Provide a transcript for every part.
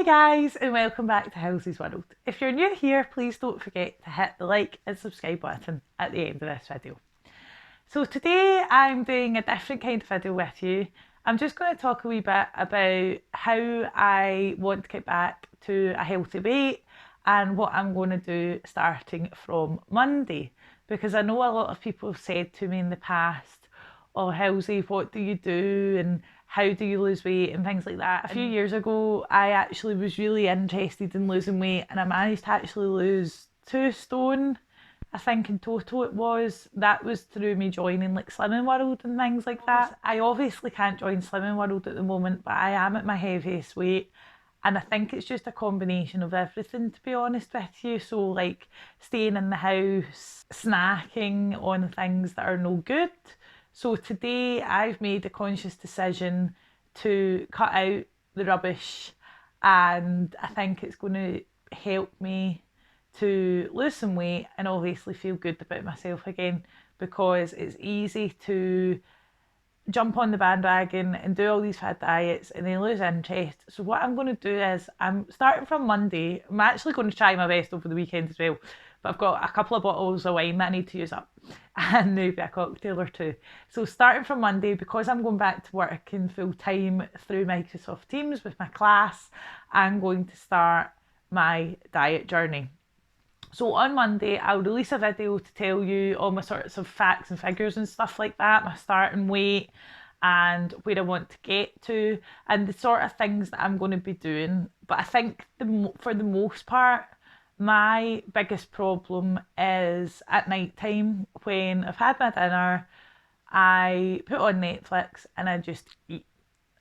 Hi guys, and welcome back to House's World. If you're new here, please don't forget to hit the like and subscribe button at the end of this video. So today I'm doing a different kind of video with you. I'm just going to talk a wee bit about how I want to get back to a healthy weight and what I'm going to do starting from Monday. Because I know a lot of people have said to me in the past, oh Halsey, what do you do and how do you lose weight and things like that. A few years ago I actually was really interested in losing weight and I managed to actually lose 2 stone, I think in total it was. That was through me joining like Slimming World and things like that. I obviously can't join Slimming World at the moment, but I am at my heaviest weight. And I think it's just a combination of everything, to be honest with you. So like staying in the house, snacking on things that are no good. So today I've made a conscious decision to cut out the rubbish, and I think it's going to help me to lose some weight and obviously feel good about myself again, because it's easy to jump on the bandwagon and do all these fad diets and then lose interest. So what I'm going to do is, I'm starting from Monday. I'm actually going to try my best over the weekend as well, but I've got a couple of bottles of wine that I need to use up and maybe a cocktail or two. So starting from Monday, because I'm going back to working full time through Microsoft Teams with my class, I'm going to start my diet journey. So on Monday, I'll release a video to tell you all my sorts of facts and figures and stuff like that, my starting weight and where I want to get to and the sort of things that I'm going to be doing. But I think for the most part, my biggest problem is at night time when I've had my dinner, I put on Netflix and I just eat.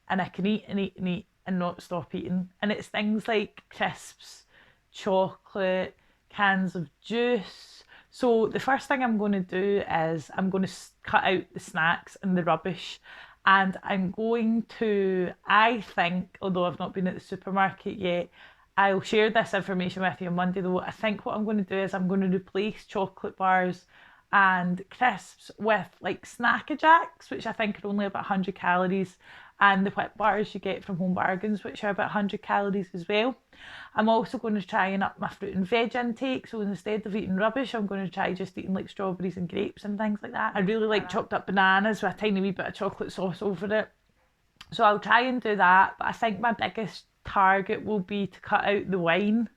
And I can eat and eat and eat and not stop eating. And it's things like crisps, chocolate, cans of juice. So the first thing I'm going to do is I'm going to cut out the snacks and the rubbish, and I'm going to, I think, although I've not been at the supermarket yet, I'll share this information with you on Monday though. I think what I'm going to do is I'm going to replace chocolate bars and crisps with like Snacker Jacks, which I think are only about 100 calories, and the whip bars you get from Home Bargains, which are about 100 calories as well. I'm also going to try and up my fruit and veg intake, so instead of eating rubbish, I'm going to try just eating like strawberries and grapes and things like that. I really like chopped up bananas with a tiny wee bit of chocolate sauce over it. So I'll try and do that, but I think my biggest target will be to cut out the wine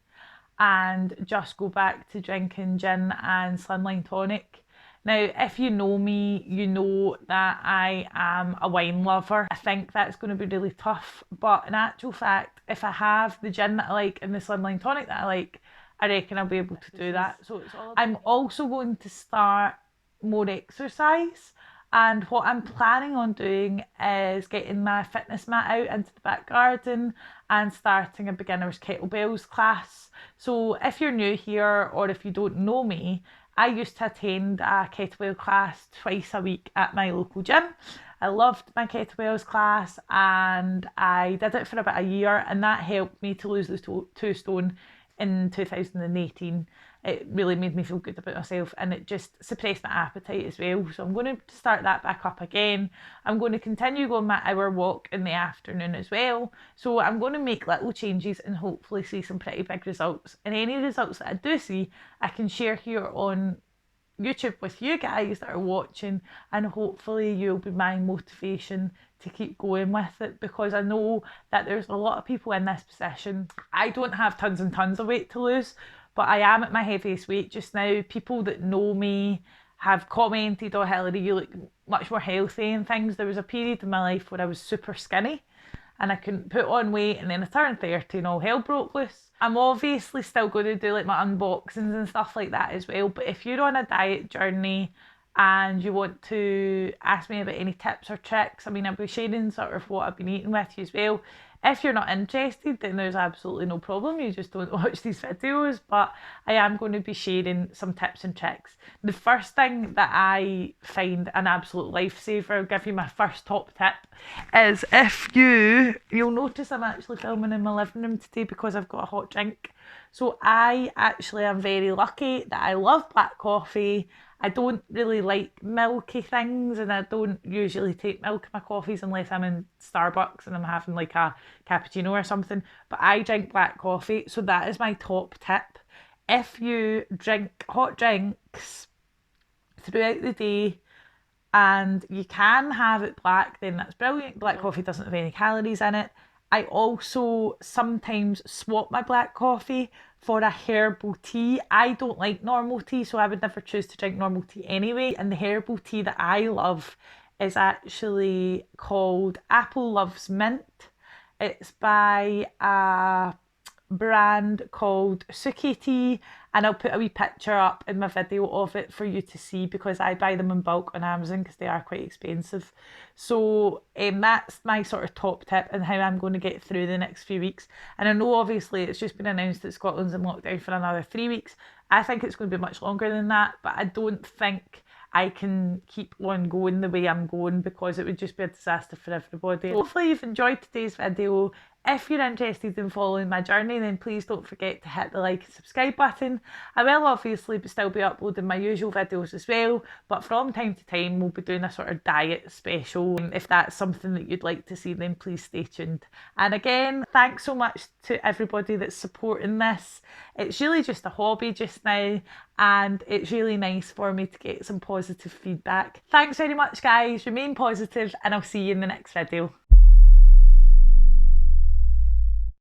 and just go back to drinking gin and slimline tonic. Now, if you know me, you know that I am a wine lover. I think that's going to be really tough, but in actual fact, if I have the gin that I like and the slimline tonic that I like, I reckon I'll be able to do that. So I'm also going to start more exercise, and what I'm planning on doing is getting my fitness mat out into the back garden and starting a beginner's kettlebells class. So if you're new here or if you don't know me, I used to attend a kettlebell class twice a week at my local gym. I loved my kettlebells class and I did it for about a year, and that helped me to lose the 2 stone in 2018. It really made me feel good about myself and it just suppressed my appetite as well. So I'm going to start that back up again. I'm going to continue going my hour walk in the afternoon as well. So I'm going to make little changes and hopefully see some pretty big results. And any results that I do see, I can share here on YouTube with you guys that are watching, and hopefully you'll be my motivation to keep going with it, because I know that there's a lot of people in this position. I don't have tons and tons of weight to lose, but I am at my heaviest weight just now. People that know me have commented, oh Hilary, you look much more healthy and things. There was a period in my life where I was super skinny and I couldn't put on weight, and then I turned 30 and all hell broke loose. I'm obviously still going to do like my unboxings and stuff like that as well, but if you're on a diet journey and you want to ask me about any tips or tricks, I mean, I'll be sharing sort of what I've been eating with you as well. If you're not interested, then there's absolutely no problem. You just don't watch these videos, but I am going to be sharing some tips and tricks. The first thing that I find an absolute lifesaver, I'll give you my first top tip, is if you'll notice I'm actually filming in my living room today because I've got a hot drink. So I actually am very lucky that I love black coffee I don't really like milky things, and I don't usually take milk in my coffees unless I'm in Starbucks and I'm having like a cappuccino or something. But I drink black coffee, so that is my top tip. If you drink hot drinks throughout the day and you can have it black, then that's brilliant. Black coffee doesn't have any calories in it. I also sometimes swap my black coffee for a herbal tea. I don't like normal tea, so I would never choose to drink normal tea anyway. And the herbal tea that I love is actually called Apple Loves Mint. It's by a brand called Suki Tea, and I'll put a wee picture up in my video of it for you to see because I buy them in bulk on Amazon because they are quite expensive. So that's my sort of top tip and how I'm going to get through the next few weeks. And I know obviously it's just been announced that Scotland's in lockdown for another 3 weeks. I think it's going to be much longer than that, but I don't think I can keep on going the way I'm going because it would just be a disaster for everybody. So hopefully you've enjoyed today's video. If you're interested in following my journey, then please don't forget to hit the like and subscribe button. I will obviously still be uploading my usual videos as well, but from time to time we'll be doing a sort of diet special. If that's something that you'd like to see, then please stay tuned. And again, thanks so much to everybody that's supporting this. It's really just a hobby just now, and it's really nice for me to get some positive feedback. Thanks very much guys, remain positive, and I'll see you in the next video.